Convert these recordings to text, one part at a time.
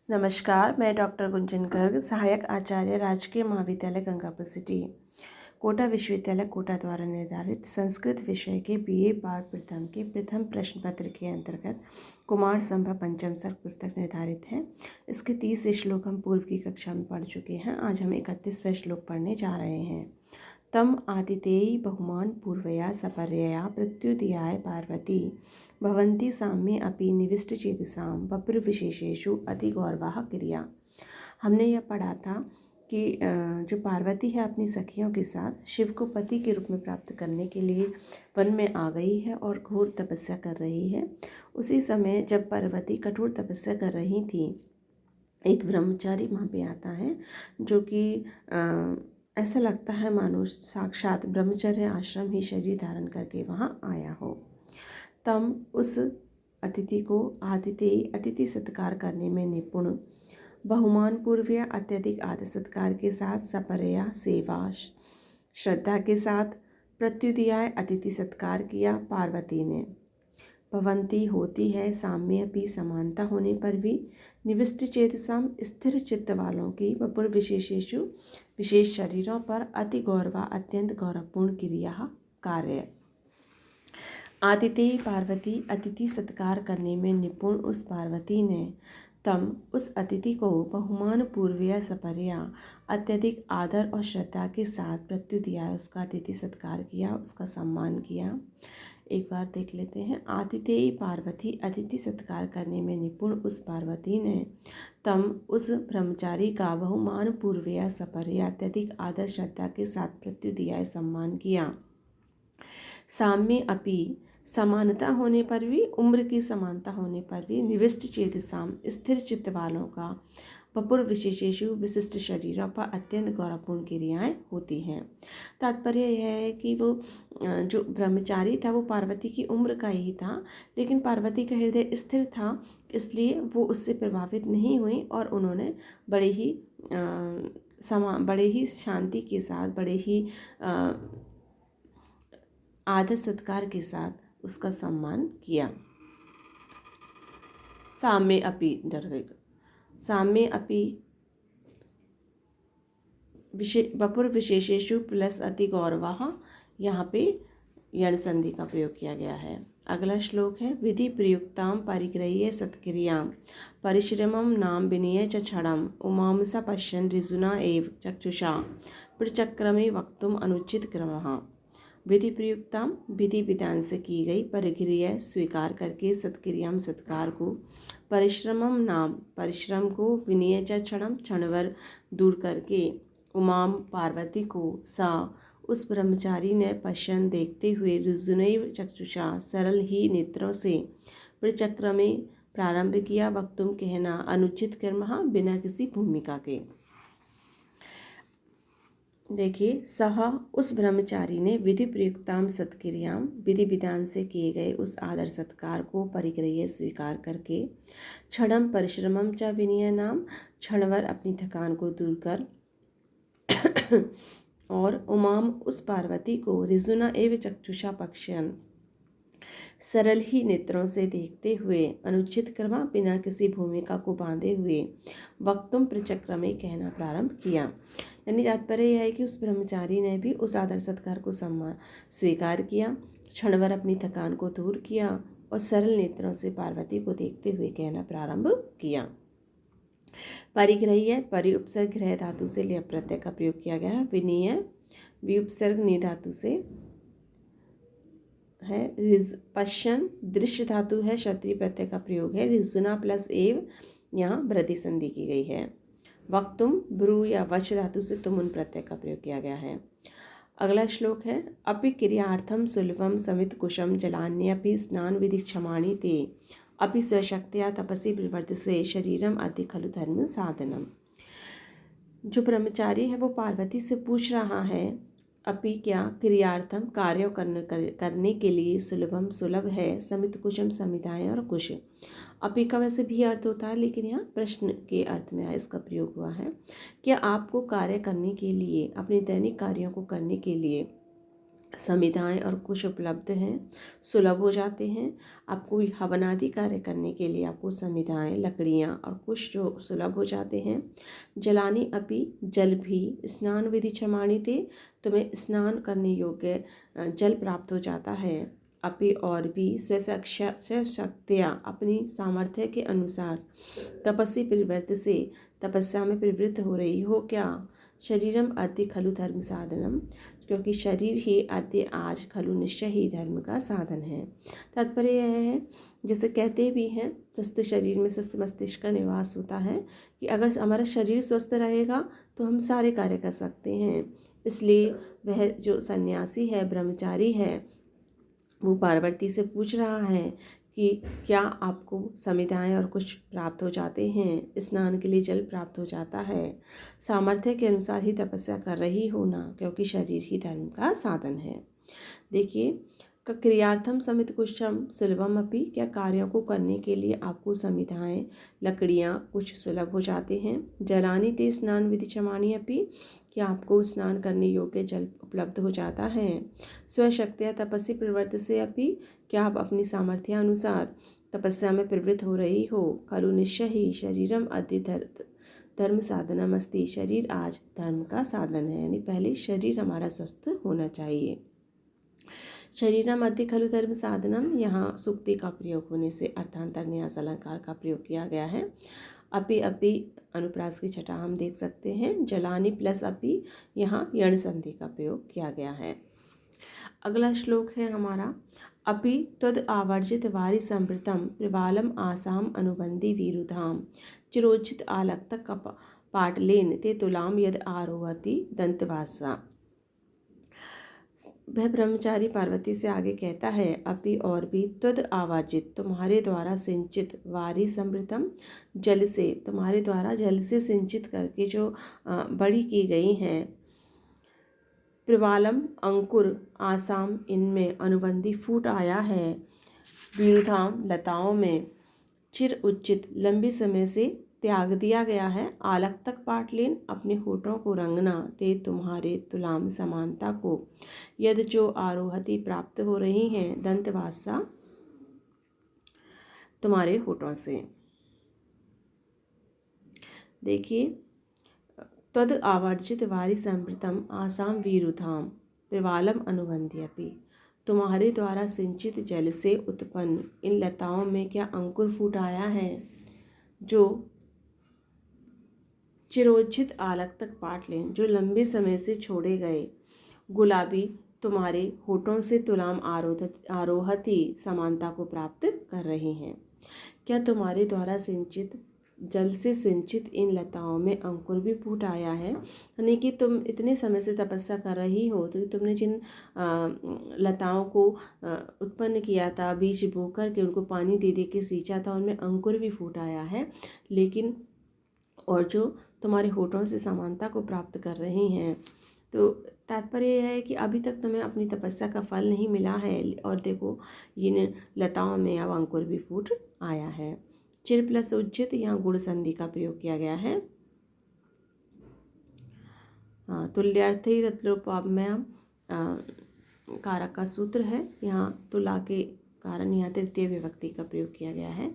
नमस्कार, मैं डॉक्टर गुंजन गर्ग, सहायक आचार्य, राजकीय महाविद्यालय गंगापुर सिटी, कोटा विश्वविद्यालय कोटा द्वारा निर्धारित संस्कृत विषय के बीए पाठ प्रथम के प्रथम प्रश्न पत्र के अंतर्गत कुमार संभव पंचम सर्ग पुस्तक निर्धारित है। इसके 30 श्लोक हम पूर्व की कक्षा में पढ़ चुके हैं। आज हम 31वें श्लोक पढ़ने जा रहे हैं। तम आतिथेयी बहुमान पूर्वया सपर्यया प्रत्युदयाय पार्वती भवन्ति साम्ये अपि निविष्टचेतसां वपुर्विशेषेषु अतिगौरवाः क्रिया। हमने यह पढ़ा था कि जो पार्वती है अपनी सखियों के साथ शिव को पति के रूप में प्राप्त करने के लिए वन में आ गई है और घोर तपस्या कर रही है। उसी समय जब पार्वती कठोर तपस्या कर रही थी, एक ब्रह्मचारी वहाँ पे आता है, जो कि ऐसा लगता है मानो साक्षात ब्रह्मचर्य आश्रम ही शरीर धारण करके वहाँ आया हो। तम उस अतिथि को अतिथि सत्कार करने में निपुण, बहुमान पूर्व अत्यधिक आदर सत्कार के साथ, सपरया सेवा श्रद्धा के साथ, प्रत्युदयाय अतिथि सत्कार किया पार्वती ने। भवंती होती है, साम्य भी समानता होने पर भी, निविष्ट चेतसाम स्थिर चित्त वालों की, वपुर विशेषेषु विशेष शरीरों पर, अति गौरवा अत्यंत गौरवपूर्ण क्रिया कार्य। आतिथेय पार्वती अतिथि सत्कार करने में निपुण उस पार्वती ने तम उस अतिथि को बहुमान पूर्वया सपर्या अत्यधिक आदर और श्रद्धा के साथ प्रत्युदया उसका अतिथि सत्कार किया, उसका सम्मान किया। एक बार देख लेते हैं। आतिथेय पार्वती अतिथि सत्कार करने में निपुण उस पार्वती ने तम उस ब्रह्मचारी का बहुमान पूर्वया सपर्या अत्यधिक आदर श्रद्धा के साथ प्रत्युदया सम्मान किया। साम्य अपि समानता होने पर भी, उम्र की समानता होने पर भी, निविष्ट चेतसाम स्थिर चित्त वालों का, वपुर विशेषेषु विशिष्ट शरीरों पर अत्यंत गौरवपूर्ण क्रियाएँ होती हैं। तात्पर्य यह है कि वो जो ब्रह्मचारी था वो पार्वती की उम्र का ही था, लेकिन पार्वती का हृदय स्थिर था, इसलिए वो उससे प्रभावित नहीं हुई और उन्होंने बड़े ही शांति के साथ, बड़े ही आदर सत्कार के साथ उसका सम्मान किया। साम्य अपि डर गई। साम्य अपि वपुर विशेषेषु प्लस अति गौरवाः, यहाँ पे यण संधि का प्रयोग किया गया है। अगला श्लोक है। विधि प्रयुक्तां परिग्रह्य सत्क्रियां परिश्रमं नाम विनय च क्षणम् उमांसा पश्यन् ऋजुना एव चक्षुषा प्रचक्रमे वक्तुम अनुचित क्रमः। विधि प्रयुक्तां विधि विधान से की गई, परिग्रह्य स्वीकार करके, सत्क्रियां सत्कार को, परिश्रमम नाम परिश्रम को, विनय च क्षणम क्षणभर दूर करके, उमाम पार्वती को, सा उस ब्रह्मचारी ने, पश्यन देखते हुए, ऋजुनैव चक्षुषा सरल ही नेत्रों से, प्रचक्र में प्रारंभ किया, वक्तुम कहना, अनुचित कर्म बिना किसी भूमिका के। देखिए, सह उस ब्रह्मचारी ने विधि प्रयुक्ताम सत्क्रियां विधि विधान से किए गए उस आदर सत्कार को परिग्रह्य स्वीकार करके, क्षणम परिश्रमम च विनय नाम क्षणभर अपनी थकान को दूर कर, और उमाम उस पार्वती को, ऋजुना एवं चक्षुषा पश्यन् सरल ही नेत्रों से देखते हुए, अनुचित कर्मा बिना किसी भूमिका को बांधे हुए, वक्तुम प्रचक्र में कहना प्रारंभ किया। यानी तात्पर्य यह है कि उस ब्रह्मचारी ने भी उस आदर सत्कार को सम्मान स्वीकार किया, क्षणभर अपनी थकान को दूर किया और सरल नेत्रों से पार्वती को देखते हुए कहना प्रारंभ किया। परिग्रह्य परि उपसर्ग गृह धातु से लय प्रत्यय का प्रयोग किया गया है। विनय विउपसर्ग नि धातु से है। पश्यन दृश्य धातु है, क्षत्रिय प्रत्यय का प्रयोग है। ऋजुना प्लस एव यहाँ वृद्धि संधि की गई है। वक्तुम ब्रू या वच धातु से तुमुन प्रत्यय का प्रयोग किया गया है। अगला श्लोक है। अपि क्रियार्थम सुलभम समित कुशम जलान्यपि स्नान विधि क्षमाणी ते अपि स्वशक्त्या तपसि विवर्त से शरीरम अति खलु धर्म साधनम। जो ब्रह्मचारी है वो पार्वती से पूछ रहा है, अपि क्या क्रियार्थम कार्यों करने के लिए, सुलभम सुलभ है, समित कुशम समिधाएँ और कुश। अपि का वैसे भी अर्थ होता है, लेकिन यहाँ प्रश्न के अर्थ में इसका प्रयोग हुआ है। क्या आपको कार्य करने के लिए, अपने दैनिक कार्यों को करने के लिए संविधाएं और कुश उपलब्ध हैं, सुलभ हो जाते हैं। आपको हवनादि कार्य करने के लिए आपको संविधाएं, लकड़ियां और कुश जो सुलभ हो जाते हैं। जलानी अपि, जल भी, स्नान विधि क्षमाणीते, तुम्हें स्नान करने योग्य जल प्राप्त हो जाता है। अपि और भी, स्वशक्त्या अपनी सामर्थ्य के अनुसार, तपस्वी प्रवृत्ति से तपस्या में प्रवृत्त हो रही हो क्या। शरीरम अद्य खलु धर्म साधनम, क्योंकि शरीर ही अद्य आज खलु निश्चय ही धर्म का साधन है। तात्पर्य यह है, जैसे कहते भी हैं, स्वस्थ शरीर में स्वस्थ मस्तिष्क का निवास होता है, कि अगर हमारा शरीर स्वस्थ रहेगा तो हम सारे कार्य कर सकते हैं। इसलिए वह जो सन्यासी है, ब्रह्मचारी है, वो पार्वती से पूछ रहा है कि क्या आपको संविधाएं और कुछ प्राप्त हो जाते हैं, स्नान के लिए जल प्राप्त हो जाता है। सामर्थ्य के अनुसार ही तपस्या कर रही हो ना, क्योंकि शरीर ही धर्म का साधन है। देखिए, क्रियार्थम समित कुशम सुलभम अपि, क्या कार्यों को करने के लिए आपको संविधाएं, लकड़ियाँ कुछ सुलभ हो जाते हैं। जलानी ते स्नान विधि क्षमाणी अपि, क्या आपको स्नान करने योग्य जल उपलब्ध हो जाता है। स्वशक्त्या तपस्वी प्रवृत्ति से अपि, क्या आप अपनी सामर्थ्य अनुसार तपस्या में प्रवृत्त हो रही हो। खलु निश्चय ही शरीरम अद्य धर्म साधनम अस्ति, शरीर आज धर्म का साधन है, यानी पहले शरीर हमारा स्वस्थ होना चाहिए। शरीरम अद्य खलु धर्म साधनम, यहाँ सुक्ति का प्रयोग होने से अर्थांतर न्यास अलंकार का प्रयोग किया गया है। अपि अपि अनुप्रास की छटा हम देख सकते हैं। जलानी प्लस अपि, यहाँ यण संधि का प्रयोग किया गया है। अगला श्लोक है हमारा, अपि त्वद आवर्जित वारि संवृतम प्रबालम आसाम अनुबंधी वीरुधाम, चिरोचित आलक्तक पाटलेन ते तुलाम यद आरोहति दंतवासा। वह ब्रह्मचारी पार्वती से आगे कहता है, अपि और भी, त्वद आवर्जित तुम्हारे द्वारा सिंचित, वारी समृतम जल से, तुम्हारे द्वारा जल से सिंचित करके जो बड़ी की गई हैं, प्रबालम अंकुर, आसाम इनमें, अनुबंधी फूट आया है, वीरुधाम लताओं में, चिर उच्चित लंबे समय से त्याग दिया गया है, आलक तक पाटलेन अपने होठों को रंगना, ते तुम्हारे तुलाम समानता को, यद जो आरोहति प्राप्त हो रही हैं, दंतवासा तुम्हारे होठों से। देखिए, तद आवर्जित वारि संवृतम आसाम वीरुधाम प्रवालम अनुबंध्यपि, तुम्हारे द्वारा सिंचित जल से उत्पन्न इन लताओं में क्या अंकुर फूट आया है, जो चिरोचित आलक तक पाट लें, जो लंबे समय से छोड़े गए गुलाबी तुम्हारे होठों से तुलाम आरोहति समानता को प्राप्त कर रहे हैं। क्या तुम्हारे द्वारा सिंचित जल से सिंचित इन लताओं में अंकुर भी फूट आया है, यानी कि तुम इतने समय से तपस्या कर रही हो, तो तुमने जिन लताओं को उत्पन्न किया था, बीज बो कर के उनको पानी दे दे के सींचा था, उनमें अंकुर भी फूट आया है, लेकिन और जो तुम्हारे होठों से समानता को प्राप्त कर रही हैं। तो तात्पर्य यह है कि अभी तक तुम्हें अपनी तपस्या का फल नहीं मिला है, और देखो इन लताओं में अब अंकुर भी फूट आया है। चिर प्लस उज्जित, यहाँ गुण संधि का प्रयोग किया गया है। तुल्यार्थी रत्लोपमेय कारक का सूत्र है, यहाँ तुला के कारण यहाँ तृतीय विभक्ति का प्रयोग किया गया है।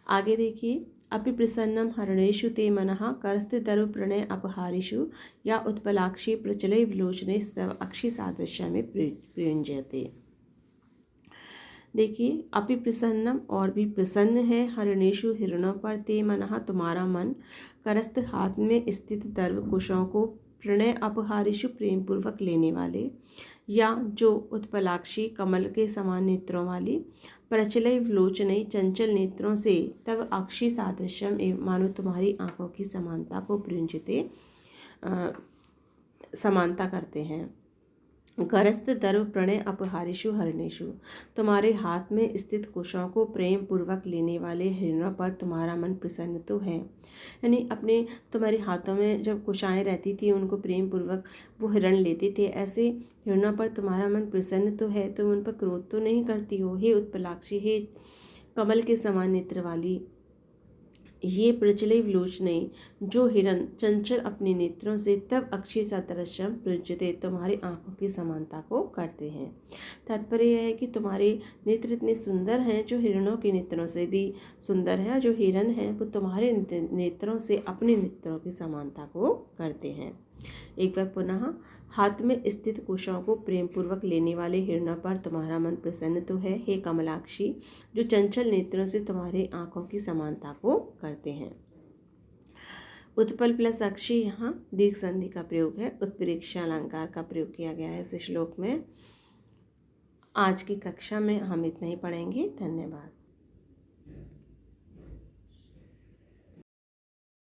आगे देखिए, अपि प्रसन्नम हरणेषु ते मनः करस्ते दरु प्रणय अपहारिषु, या उत्पलाक्षी प्रचलय विलोचने स्तव अक्षी सादृश्य में प्रयुंजयते। देखिए, अपि प्रसन्नम और भी प्रसन्न है, हरणेषु हिरणों पर, ते मनः तुम्हारा मन, करस्त हाथ में स्थित दर्व कुशों को, प्रणय अपहारिषु प्रेम पूर्वक लेने वाले, या जो उत्पलाक्षी कमल के समान नेत्रों वाली, प्रचलय विलोचनई चंचल नेत्रों से, तब अक्षी सादृश्यम एवं मानो तुम्हारी आंखों की समानता को प्रयुंजते समानता करते हैं। गरस्त दर्व प्रणय अपहारिषु हरणेषु, तुम्हारे हाथ में स्थित कुशों को प्रेम पूर्वक लेने वाले हिरणों पर तुम्हारा मन प्रसन्न तो है, यानी अपने तुम्हारे हाथों में जब कुशाएं रहती थी, उनको प्रेम पूर्वक वो हिरण लेते थे, ऐसे हिरणों पर तुम्हारा मन प्रसन्न तो है, तुम उन पर क्रोध तो नहीं करती हो। हे उत्पलाक्षी, हे कमल के समान नेत्र वाली, ये प्रचलिव लोचने जो हिरन चंचल अपने नेत्रों से तब अक्षी सदृशम प्रज्यते तुम्हारी आंखों की समानता को करते हैं। तात्पर्य यह है कि तुम्हारे नेत्र इतने सुंदर हैं जो हिरणों के नेत्रों से भी सुंदर है, और जो हिरन हैं वो तुम्हारे नेत्रों से अपने नेत्रों की समानता को करते हैं। एक बार पुनः, हाथ में स्थित कुशाओं को प्रेम पूर्वक लेने वाले हिरणों पर तुम्हारा मन प्रसन्न तो है, हे कमलाक्षी, जो चंचल नेत्रों से तुम्हारी आंखों की समानता को करते हैं। उत्पल प्लस अक्षी, यहाँ दीर्घ संधि का प्रयोग है, उत्प्रेक्षा अलंकार का प्रयोग किया गया है इस श्लोक में। आज की कक्षा में हम इतना ही पढ़ेंगे। धन्यवाद।